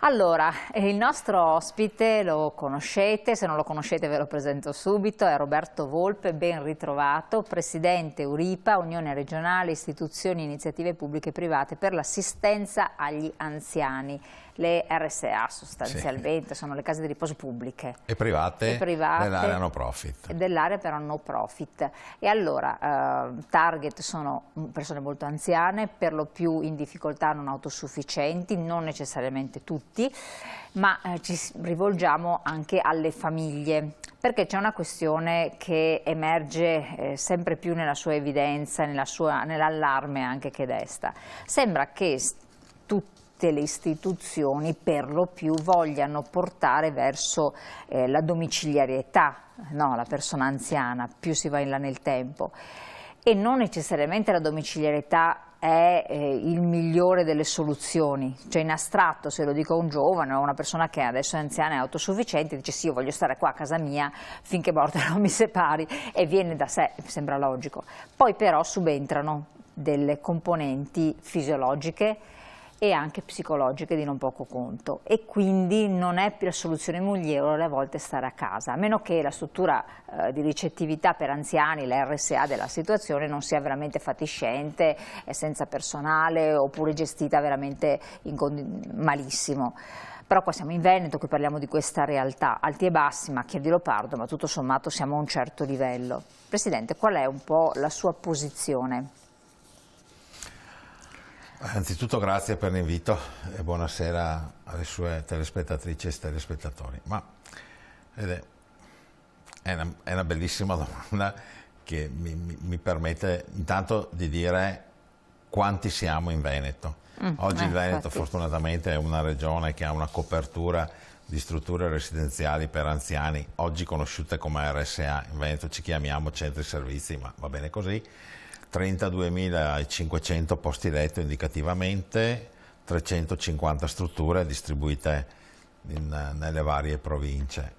Allora, il nostro ospite lo conoscete, se non lo conoscete ve lo presento subito, è Roberto Volpe, ben ritrovato, Presidente URIPA, Unione Regionale Istituzioni e Iniziative Pubbliche e Private per l'assistenza agli anziani, le RSA sostanzialmente, sì. Sono le case di riposo pubbliche. E private dell'area no profit. Dell'area però no profit. E allora, target sono persone molto anziane, per lo più in difficoltà non autosufficienti, non necessariamente tutti, ma ci rivolgiamo anche alle famiglie, perché c'è una questione che emerge sempre più nella sua evidenza, nell'allarme anche che desta. Sembra che tutte le istituzioni per lo più vogliano portare verso la domiciliarietà, no, la persona anziana, più si va in là nel tempo, e non necessariamente la domiciliarietà è il migliore delle soluzioni, cioè in astratto se lo dico a un giovane o a una persona che adesso è anziana e autosufficiente, dice sì, io voglio stare qua a casa mia finché morte non mi separi, e viene da sé, sembra logico. Poi però subentrano delle componenti fisiologiche e anche psicologiche di non poco conto, e quindi non è più la soluzione migliore a volte stare a casa, a meno che la struttura di ricettività per anziani, la RSA della situazione, non sia veramente fatiscente, senza personale, oppure gestita veramente malissimo. Però qua siamo in Veneto, qui parliamo di questa realtà, alti e bassi, macchie di leopardo, ma tutto sommato siamo a un certo livello. Presidente, qual è un po' la sua posizione? Anzitutto grazie per l'invito e buonasera alle sue telespettatrici e telespettatori. Ma è una bellissima domanda che mi permette intanto di dire quanti siamo in Veneto. Oggi il Veneto fortunatamente è una regione che ha una copertura di strutture residenziali per anziani, oggi conosciute come RSA, in Veneto ci chiamiamo centri servizi, ma va bene così. 32.500 posti letto indicativamente, 350 strutture distribuite nelle varie province.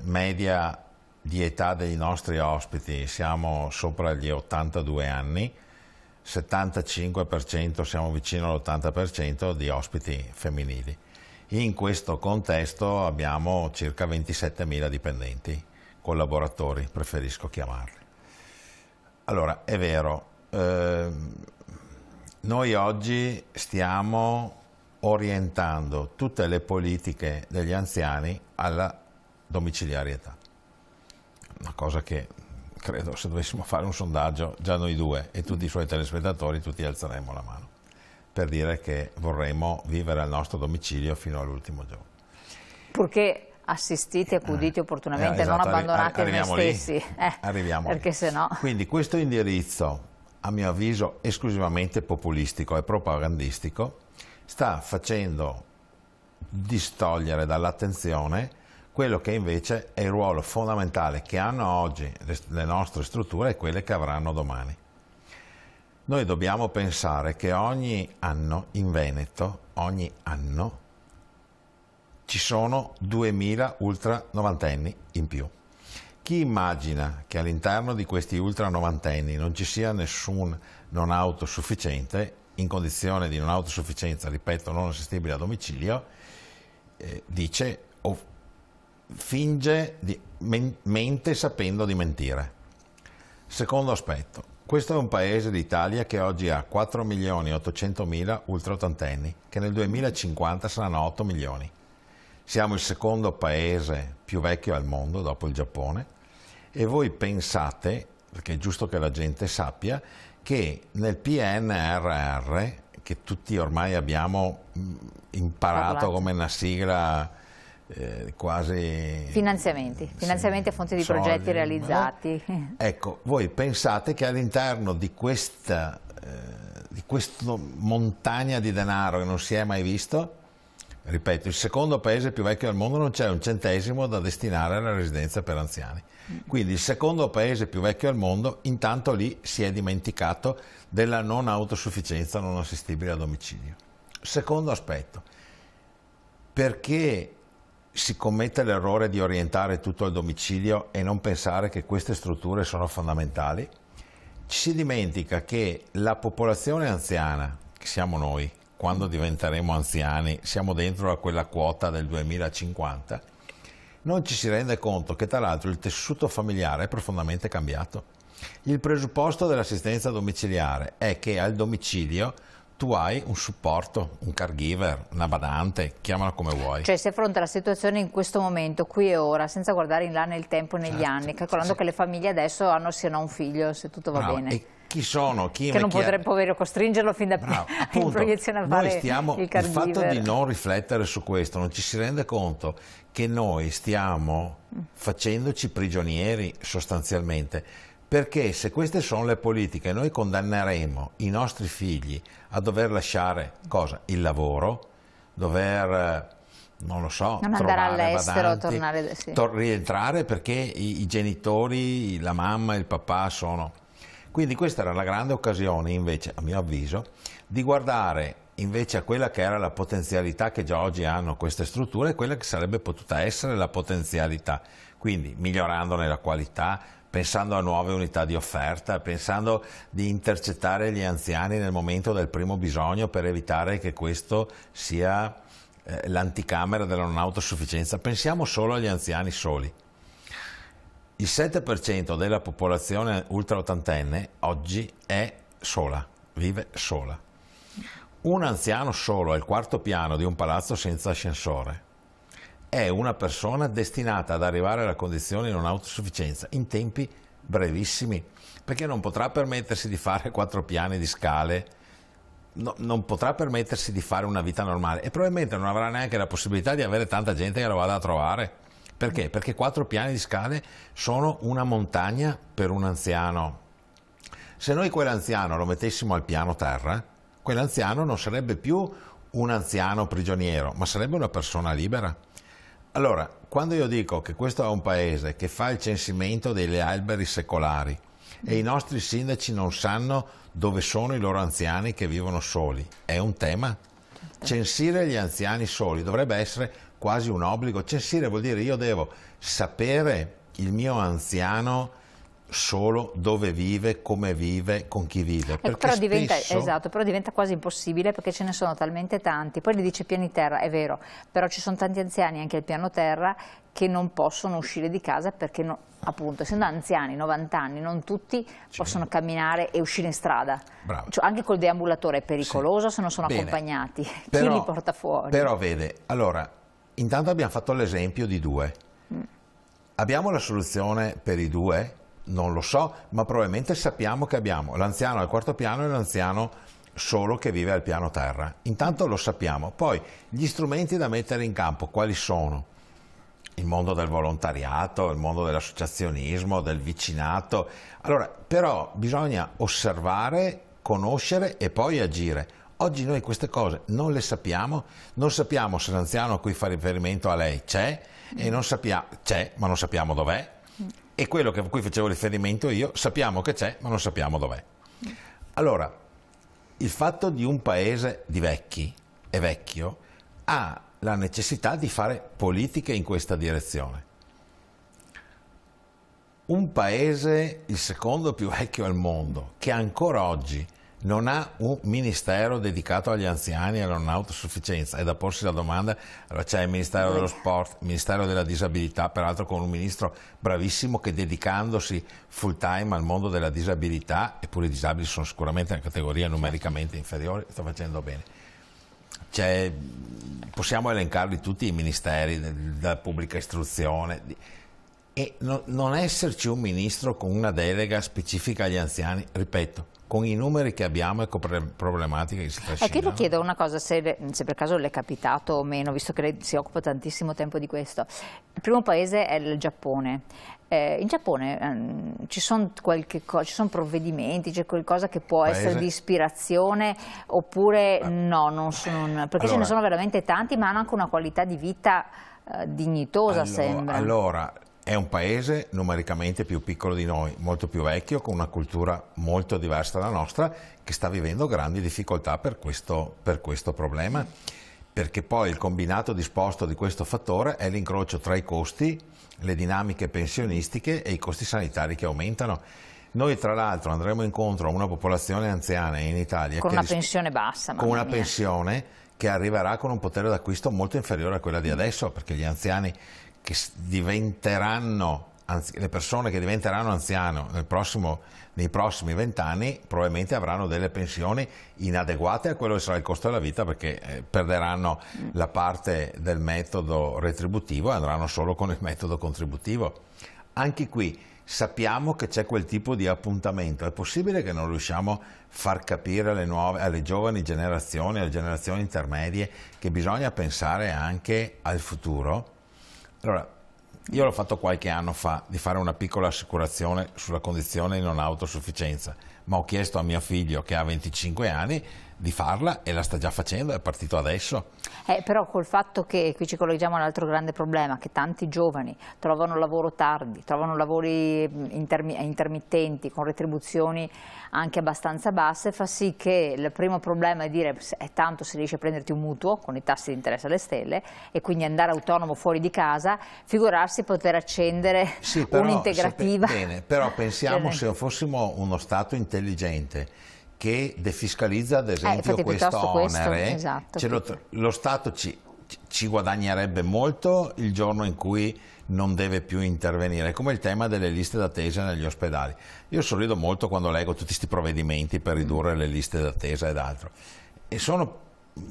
Media di età dei nostri ospiti siamo sopra gli 82 anni, 75%, siamo vicino all'80% di ospiti femminili. In questo contesto abbiamo circa 27.000 dipendenti, collaboratori preferisco chiamarli. Allora, è vero, noi oggi stiamo orientando tutte le politiche degli anziani alla domiciliarietà. Una cosa che credo, se dovessimo fare un sondaggio, già noi due e tutti i suoi telespettatori, tutti alzeremmo la mano, per dire che vorremmo vivere al nostro domicilio fino all'ultimo giorno. Purché assistiti, accuditi opportunamente, esatto, non abbandonati a noi stessi, arriviamo perché lì. sennò... Quindi questo indirizzo, a mio avviso esclusivamente populistico e propagandistico, sta facendo distogliere dall'attenzione quello che invece è il ruolo fondamentale che hanno oggi le nostre strutture e quelle che avranno domani. Noi dobbiamo pensare che ogni anno in Veneto, ogni anno, ci sono 2.000 ultra novantenni in più. Chi immagina che all'interno di questi ultra novantenni non ci sia nessun non autosufficiente, in condizione di non autosufficienza, ripeto, non assistibile a domicilio, dice o finge, mente sapendo di mentire. Secondo aspetto, questo è un paese d'Italia che oggi ha 4.800.000 ultra ottantenni, che nel 2050 saranno 8 milioni. Siamo il secondo paese più vecchio al mondo dopo il Giappone, e voi pensate, perché è giusto che la gente sappia, che nel PNRR, che tutti ormai abbiamo imparato come una sigla quasi... Finanziamenti a fonte di progetti realizzati. Ecco, voi pensate che all'interno di questa montagna di denaro che non si è mai visto, ripeto, il secondo paese più vecchio al mondo, non c'è un centesimo da destinare alla residenza per anziani. Quindi il secondo paese più vecchio al mondo, intanto lì si è dimenticato della non autosufficienza non assistibile a domicilio. Secondo aspetto, perché si commette l'errore di orientare tutto al domicilio e non pensare che queste strutture sono fondamentali? Ci si dimentica che la popolazione anziana, che siamo noi, quando diventeremo anziani, siamo dentro a quella quota del 2050, non ci si rende conto che tra l'altro il tessuto familiare è profondamente cambiato. Il presupposto dell'assistenza domiciliare è che al domicilio tu hai un supporto, un caregiver, una badante, chiamala come vuoi. Cioè si affronta la situazione in questo momento, qui e ora, senza guardare in là nel tempo, negli anni, calcolando che le famiglie adesso hanno siano un figlio, se tutto va bene. E chi sono? Che non potrebbe, povero, costringerlo fin da in proiezione a fare il caregiver. Il fatto di non riflettere su questo, non ci si rende conto che noi stiamo facendoci prigionieri sostanzialmente. Perché se queste sono le politiche, noi condanneremo i nostri figli a dover lasciare cosa? Il lavoro, dover, non lo so, non andare all'estero, badanti, tornare, sì. Rientrare perché i genitori, la mamma e il papà sono... Quindi questa era la grande occasione invece, a mio avviso, di guardare invece a quella che era la potenzialità che già oggi hanno queste strutture e quella che sarebbe potuta essere la potenzialità, quindi migliorandone la qualità, pensando a nuove unità di offerta, pensando di intercettare gli anziani nel momento del primo bisogno per evitare che questo sia l'anticamera della non autosufficienza. Pensiamo solo agli anziani soli. Il 7% della popolazione ultra ottantenne oggi è sola, vive sola. Un anziano solo al quarto piano di un palazzo senza ascensore è una persona destinata ad arrivare alla condizione di non autosufficienza in tempi brevissimi, perché non potrà permettersi di fare 4 piani di scale, non potrà permettersi di fare una vita normale e probabilmente non avrà neanche la possibilità di avere tanta gente che lo vada a trovare. Perché? Perché 4 piani di scale sono una montagna per un anziano. Se noi quell'anziano lo mettessimo al piano terra, quell'anziano non sarebbe più un anziano prigioniero, ma sarebbe una persona libera. Allora, quando io dico che questo è un paese che fa il censimento degli alberi secolari e i nostri sindaci non sanno dove sono i loro anziani che vivono soli, è un tema? Censire gli anziani soli dovrebbe essere quasi un obbligo. Censire vuol dire io devo sapere il mio anziano solo dove vive, come vive, con chi vive. Ecco, però diventa quasi impossibile perché ce ne sono talmente tanti. Poi li dice piani terra, è vero, però ci sono tanti anziani anche al piano terra che non possono uscire di casa perché appunto, essendo anziani, 90 anni, non tutti possono camminare e uscire in strada. Cioè, anche col deambulatore è pericoloso se non sono accompagnati. Chi li porta fuori? Però vede, allora, intanto abbiamo fatto l'esempio di 2. Abbiamo la soluzione per i 2? Non lo so, ma probabilmente sappiamo che abbiamo l'anziano al quarto piano e l'anziano solo che vive al piano terra. Intanto lo sappiamo. Poi gli strumenti da mettere in campo quali sono? Il mondo del volontariato, il mondo dell'associazionismo, del vicinato. Allora, però bisogna osservare, conoscere e poi agire. Oggi noi queste cose non le sappiamo, non sappiamo se l'anziano a cui fa riferimento a lei c'è, e non sappiamo, c'è, ma non sappiamo dov'è. E quello a cui facevo riferimento io, sappiamo che c'è, ma non sappiamo dov'è. Allora, il fatto di un paese di vecchi e vecchio ha la necessità di fare politiche in questa direzione. Un paese, il secondo più vecchio al mondo, che ancora oggi non ha un ministero dedicato agli anziani e alla non autosufficienza, è da porsi la domanda. Allora c'è il Ministero dello Sport, il Ministero della Disabilità, peraltro con un ministro bravissimo che, dedicandosi full time al mondo della disabilità, eppure i disabili sono sicuramente una categoria numericamente inferiore, sta facendo bene. Possiamo elencarli tutti i ministeri della pubblica istruzione, e non esserci un ministro con una delega specifica agli anziani, ripeto, con i numeri che abbiamo e con problematiche che si trascinano. Io le chiedo una cosa, se per caso le è capitato o meno, visto che lei si occupa tantissimo tempo di questo. Il primo paese è il Giappone. In Giappone ci sono provvedimenti, c'è qualcosa che può essere di ispirazione oppure no, perché allora, ce ne sono veramente tanti, ma hanno anche una qualità di vita dignitosa, sembra. Allora, è un paese numericamente più piccolo di noi, molto più vecchio, con una cultura molto diversa dalla nostra, che sta vivendo grandi difficoltà per questo problema, perché poi il combinato disposto di questo fattore è l'incrocio tra i costi, le dinamiche pensionistiche e i costi sanitari che aumentano. Noi tra l'altro andremo incontro a una popolazione anziana in Italia con una pensione bassa, con una mamma mia. pensione che arriverà con un potere d'acquisto molto inferiore a quella di adesso, perché gli anziani che diventeranno, le persone che diventeranno anziane nei prossimi 20 anni probabilmente avranno delle pensioni inadeguate a quello che sarà il costo della vita, perché perderanno la parte del metodo retributivo e andranno solo con il metodo contributivo. Anche qui sappiamo che c'è quel tipo di appuntamento. È possibile che non riusciamo a far capire alle giovani generazioni, alle generazioni intermedie, che bisogna pensare anche al futuro? Allora, io l'ho fatto qualche anno fa di fare una piccola assicurazione sulla condizione di non autosufficienza, ma ho chiesto a mio figlio, che ha 25 anni, di farla e la sta già facendo, è partito adesso. Però col fatto che, qui ci colleghiamo all'altro grande problema, che tanti giovani trovano lavoro tardi, trovano lavori intermittenti con retribuzioni anche abbastanza basse, fa sì che il primo problema è dire tanto se riesci a prenderti un mutuo con i tassi di interesse alle stelle e quindi andare autonomo fuori di casa, figurarsi poter accendere un'integrativa. Bene, però pensiamo se fossimo uno Stato intelligente che defiscalizza ad esempio questo onere, esatto, lo Stato ci guadagnerebbe molto il giorno in cui non deve più intervenire, come il tema delle liste d'attesa negli ospedali. Io sorrido molto quando leggo tutti questi provvedimenti per ridurre le liste d'attesa ed altro, e sono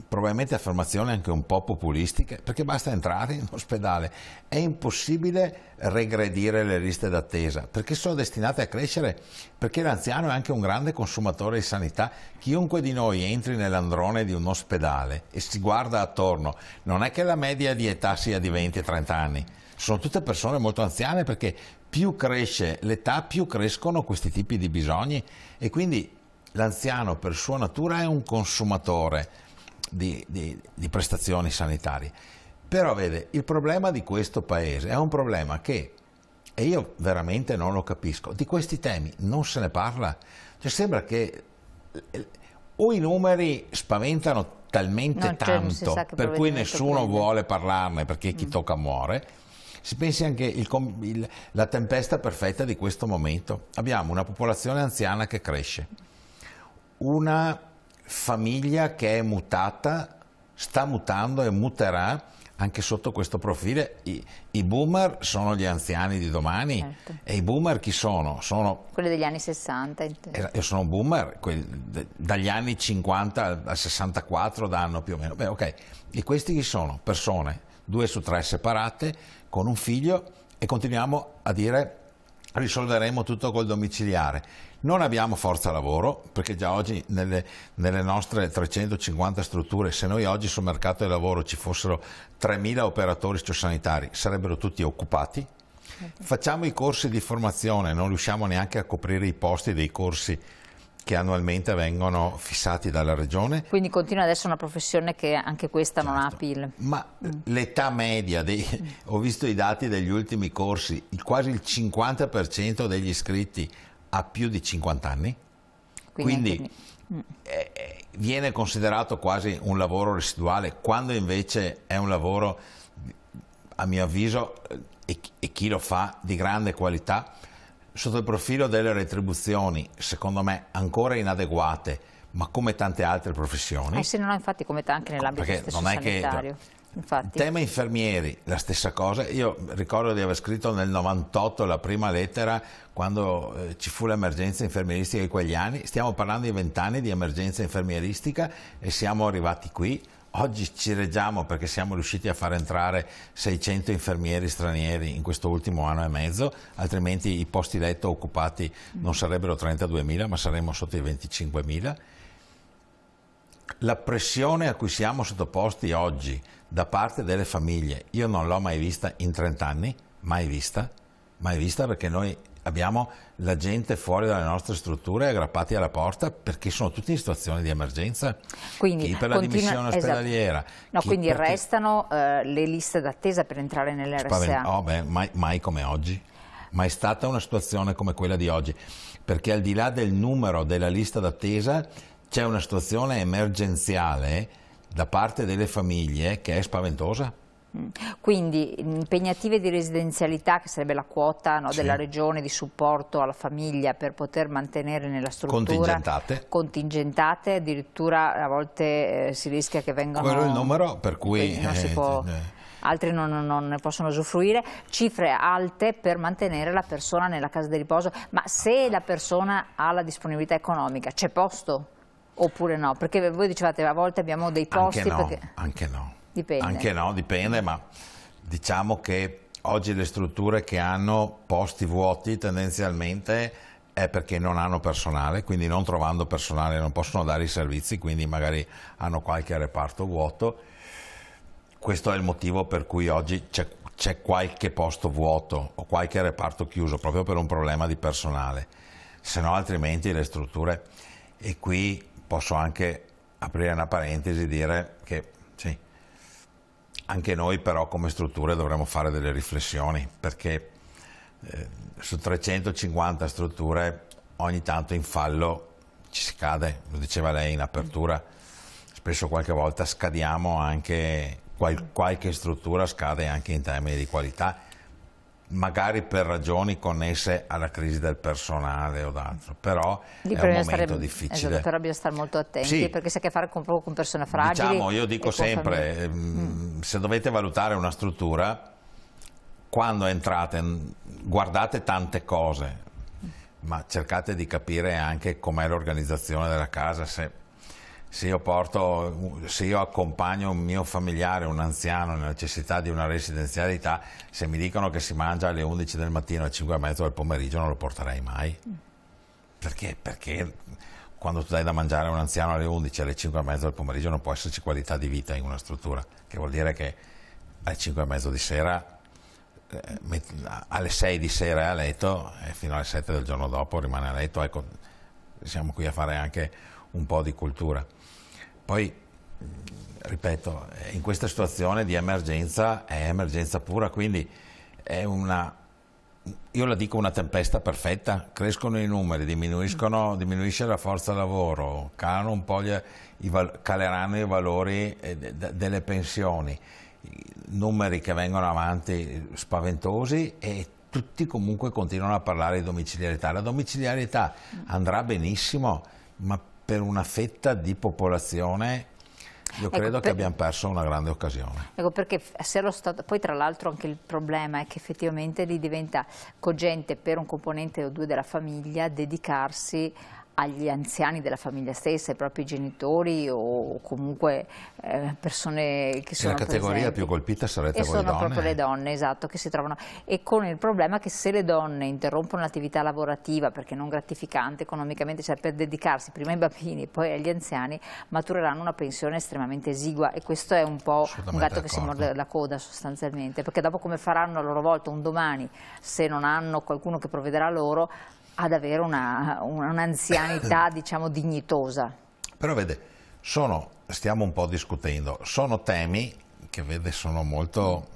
probabilmente affermazioni anche un po' populistiche, perché basta entrare in ospedale, è impossibile regredire le liste d'attesa perché sono destinate a crescere, perché l'anziano è anche un grande consumatore di sanità. Chiunque di noi entri nell'androne di un ospedale e si guarda attorno, non è che la media di età sia di 20-30 anni, sono tutte persone molto anziane, perché più cresce l'età più crescono questi tipi di bisogni, e quindi l'anziano per sua natura è un consumatore di prestazioni sanitarie. Però vede, il problema di questo paese è un problema che, e io veramente non lo capisco, di questi temi non se ne parla. Cioè sembra che o i numeri spaventano talmente tanto per cui nessuno vuole parlarne, perché chi tocca muore. Si pensi anche la tempesta perfetta di questo momento. Abbiamo una popolazione anziana che cresce, una famiglia che è mutata, sta mutando e muterà anche sotto questo profilo. I boomer sono gli anziani di domani, certo. E i boomer chi sono? Sono quelli degli anni 60. Io sono boomer, dagli anni 50 al 64 danno più o meno. Beh, ok. E questi chi sono? Persone, 2 su 3 separate, con un figlio, e continuiamo a dire risolveremo tutto col domiciliare. Non abbiamo forza lavoro, perché già oggi nelle nostre 350 strutture, se noi oggi sul mercato del lavoro ci fossero 3.000 operatori sociosanitari, sarebbero tutti occupati. Facciamo i corsi di formazione, non riusciamo neanche a coprire i posti dei corsi che annualmente vengono fissati dalla Regione. Quindi continua ad essere una professione che anche questa non ha appeal. Ma l'età media, ho visto i dati degli ultimi corsi, quasi il 50% degli iscritti ha più di 50 anni, quindi viene considerato quasi un lavoro residuale, quando invece è un lavoro, a mio avviso, e chi lo fa, di grande qualità. Sotto il profilo delle retribuzioni, secondo me, ancora inadeguate, ma come tante altre professioni. Sì, no, infatti, come anche nell'ambito stesso sanitario. Infatti. Tema infermieri, la stessa cosa. Io ricordo di aver scritto nel 98 la prima lettera, quando ci fu l'emergenza infermieristica di quegli anni. Stiamo parlando di 20 anni di emergenza infermieristica e siamo arrivati qui. Oggi ci reggiamo perché siamo riusciti a far entrare 600 infermieri stranieri in questo ultimo anno e mezzo, altrimenti i posti letto occupati non sarebbero 32.000, ma saremmo sotto i 25.000. La pressione a cui siamo sottoposti oggi da parte delle famiglie, io non l'ho mai vista in 30 anni, mai vista, perché noi abbiamo la gente fuori dalle nostre strutture aggrappati alla porta, perché sono tutti in situazioni di emergenza. Quindi chi per la dimissione ospedaliera. Esatto. No, quindi restano le liste d'attesa per entrare nell'RSA. Mai come oggi. Mai stata una situazione come quella di oggi, perché al di là del numero della lista d'attesa c'è una situazione emergenziale da parte delle famiglie che è spaventosa. Quindi impegnative di residenzialità, che sarebbe la quota, no, Sì. della regione di supporto alla famiglia per poter mantenere nella struttura, contingentate, addirittura a volte si rischia che vengano... Quello è il numero per cui... non si può... altri non ne possono usufruire, cifre alte per mantenere la persona nella casa di riposo. Ma se la persona ha la disponibilità economica, c'è posto oppure no? Perché voi dicevate a volte abbiamo dei posti... Anche no. Dipende. Anche no, dipende, ma diciamo che oggi le strutture che hanno posti vuoti tendenzialmente è perché non hanno personale, quindi non trovando personale non possono dare i servizi, quindi magari hanno qualche reparto vuoto. Questo è il motivo per cui oggi c'è qualche posto vuoto o qualche reparto chiuso, proprio per un problema di personale. Se no, altrimenti le strutture, e qui posso anche aprire una parentesi e dire che sì, anche noi però come strutture dovremmo fare delle riflessioni, perché su 350 strutture ogni tanto in fallo ci si cade, lo diceva lei in apertura, spesso qualche volta scadiamo anche, qualche struttura scade anche in termini di qualità, magari per ragioni connesse alla crisi del personale o d'altro, però è un momento difficile. Esatto, però bisogna stare molto attenti, sì, perché si ha a che fare con persone fragili. Diciamo, io dico sempre, se dovete valutare una struttura, quando entrate, guardate tante cose, ma cercate di capire anche com'è l'organizzazione della casa. Se io accompagno un mio familiare, un anziano, nella necessità di una residenzialità, se mi dicono che si mangia alle 11 del mattino e alle 5 e mezzo del pomeriggio non lo porterei mai. Perché? Perché quando tu dai da mangiare a un anziano alle 11 e alle 5 e mezzo del pomeriggio non può esserci qualità di vita in una struttura, che vuol dire che alle 5 e mezzo di sera, alle 6 di sera è a letto e fino alle 7 del giorno dopo rimane a letto. Ecco, siamo qui a fare anche un po' di cultura. Poi, ripeto, in questa situazione di emergenza è emergenza pura, quindi è io la dico una tempesta perfetta, crescono i numeri, diminuisce la forza lavoro, calano un po' caleranno i valori delle pensioni, numeri che vengono avanti spaventosi e tutti comunque continuano a parlare di domiciliarità. La domiciliarità andrà benissimo, ma per una fetta di popolazione io credo che abbiamo perso una grande occasione. Ecco, perché se lo Stato, poi tra l'altro anche il problema è che effettivamente lì diventa cogente per un componente o due della famiglia dedicarsi agli anziani della famiglia stessa, ai propri genitori o comunque persone che sono presenti. La categoria più colpita sarete voi donne. E sono proprio le donne, esatto, che si trovano. E con il problema che se le donne interrompono l'attività lavorativa perché non gratificante economicamente, cioè per dedicarsi prima ai bambini e poi agli anziani, matureranno una pensione estremamente esigua, e questo è un po' un gatto che si morde la coda sostanzialmente, perché dopo come faranno a loro volta un domani, se non hanno qualcuno che provvederà loro, ad avere un'anzianità diciamo dignitosa. Però vede, stiamo un po' discutendo, sono temi che vede sono molto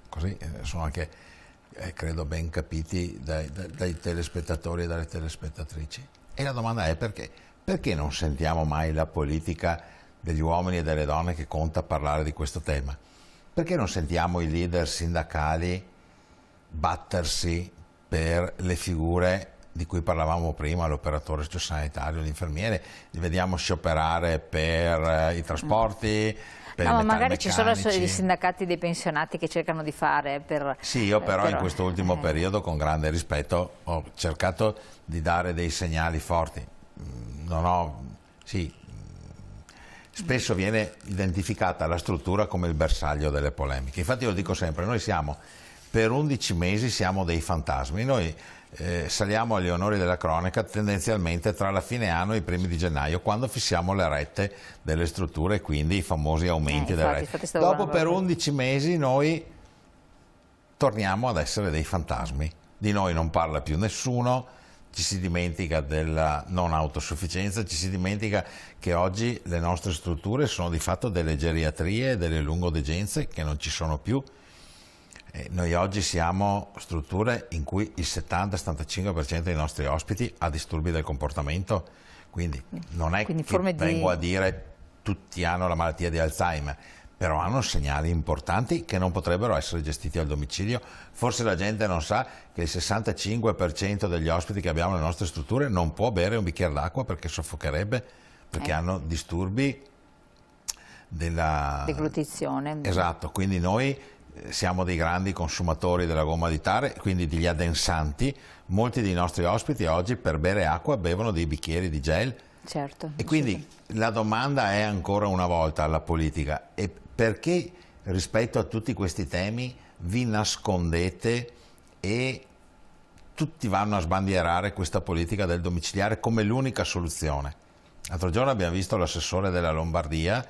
così, sono anche credo ben capiti dai telespettatori e dalle telespettatrici, e la domanda è perché non sentiamo mai la politica degli uomini e delle donne che conta parlare di questo tema? Perché non sentiamo i leader sindacali battersi per le figure di cui parlavamo prima, l'operatore sociosanitario, l'infermiere, li vediamo scioperare per i trasporti, per no, ma magari ci sono i sindacati dei pensionati che cercano di fare per... Sì, io però in questo ultimo periodo, con grande rispetto, ho cercato di dare dei segnali forti. Spesso viene identificata la struttura come il bersaglio delle polemiche. Infatti io lo dico sempre, noi per 11 mesi siamo dei fantasmi. Noi saliamo agli onori della cronaca tendenzialmente tra la fine anno e i primi di gennaio, quando fissiamo le rette delle strutture e quindi i famosi aumenti delle rette. Dopo per 11 mesi noi torniamo ad essere dei fantasmi. Di noi non parla più nessuno, ci si dimentica della non autosufficienza, ci si dimentica che oggi le nostre strutture sono di fatto delle geriatrie, delle lungodegenze che non ci sono più. Noi oggi siamo strutture in cui il 70-75% dei nostri ospiti ha disturbi del comportamento, quindi non è che vengo a dire tutti hanno la malattia di Alzheimer, però hanno segnali importanti che non potrebbero essere gestiti al domicilio. Forse la gente non sa che il 65% degli ospiti che abbiamo nelle nostre strutture non può bere un bicchiere d'acqua perché soffocherebbe, perché hanno disturbi della deglutizione. Esatto, quindi noi siamo dei grandi consumatori della gomma di tare, quindi degli addensanti. Molti dei nostri ospiti oggi per bere acqua bevono dei bicchieri di gel. Certo. E quindi la domanda è ancora una volta alla politica: e perché rispetto a tutti questi temi vi nascondete e tutti vanno a sbandierare questa politica del domiciliare come l'unica soluzione? L'altro giorno abbiamo visto l'assessore della Lombardia,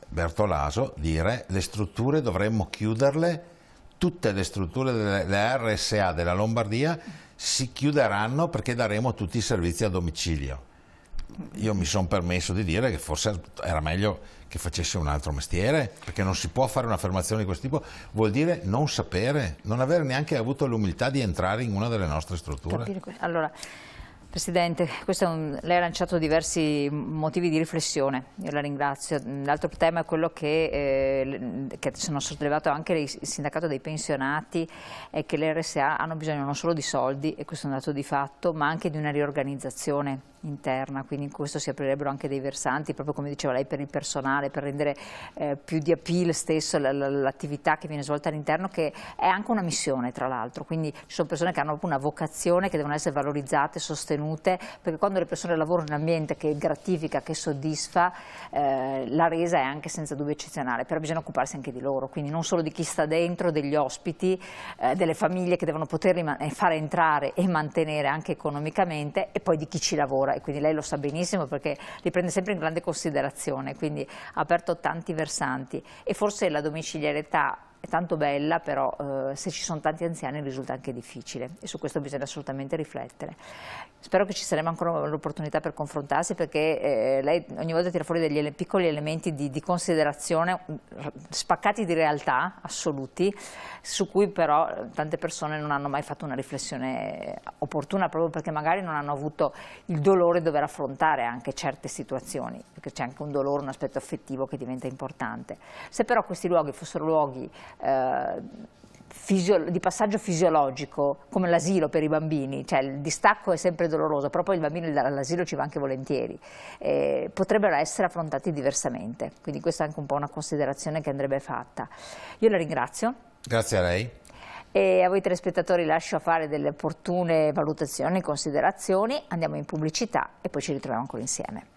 Bertolaso, dire le strutture dovremmo chiuderle, tutte le strutture delle RSA della Lombardia si chiuderanno perché daremo tutti i servizi a domicilio. Io mi sono permesso di dire che forse era meglio che facesse un altro mestiere, perché non si può fare un'affermazione di questo tipo, vuol dire non sapere, non aver neanche avuto l'umiltà di entrare in una delle nostre strutture. Allora, Presidente, lei ha lanciato diversi motivi di riflessione, io la ringrazio. L'altro tema è quello che sono sollevato anche il sindacato dei pensionati, è che le RSA hanno bisogno non solo di soldi, e questo è un dato di fatto, ma anche di una riorganizzazione interna, quindi in questo si aprirebbero anche dei versanti, proprio come diceva lei, per il personale, per rendere più di appeal stesso l'attività che viene svolta all'interno, che è anche una missione tra l'altro, quindi ci sono persone che hanno proprio una vocazione, che devono essere valorizzate, sostenute, perché quando le persone lavorano in un ambiente che gratifica, che soddisfa, la resa è anche senza dubbio eccezionale, però bisogna occuparsi anche di loro, quindi non solo di chi sta dentro, degli ospiti, delle famiglie che devono poterli fare entrare e mantenere anche economicamente, e poi di chi ci lavora. E quindi lei lo sa benissimo perché li prende sempre in grande considerazione, quindi ha aperto tanti versanti, e forse la domiciliarità è tanto bella, però se ci sono tanti anziani risulta anche difficile, e su questo bisogna assolutamente riflettere. Spero che ci saremo ancora l'opportunità per confrontarsi, perché lei ogni volta tira fuori degli piccoli elementi di considerazione spaccati di realtà assoluti, su cui però tante persone non hanno mai fatto una riflessione opportuna, proprio perché magari non hanno avuto il dolore di dover affrontare anche certe situazioni, perché c'è anche un dolore, un aspetto affettivo che diventa importante. Se però questi luoghi fossero luoghi di passaggio fisiologico, come l'asilo per i bambini, cioè il distacco è sempre doloroso, però poi il bambino all'asilo ci va anche volentieri, potrebbero essere affrontati diversamente, quindi questa è anche un po' una considerazione che andrebbe fatta. Io la ringrazio. Grazie a lei. E a voi telespettatori lascio fare delle opportune valutazioni e considerazioni, andiamo in pubblicità e poi ci ritroviamo ancora insieme.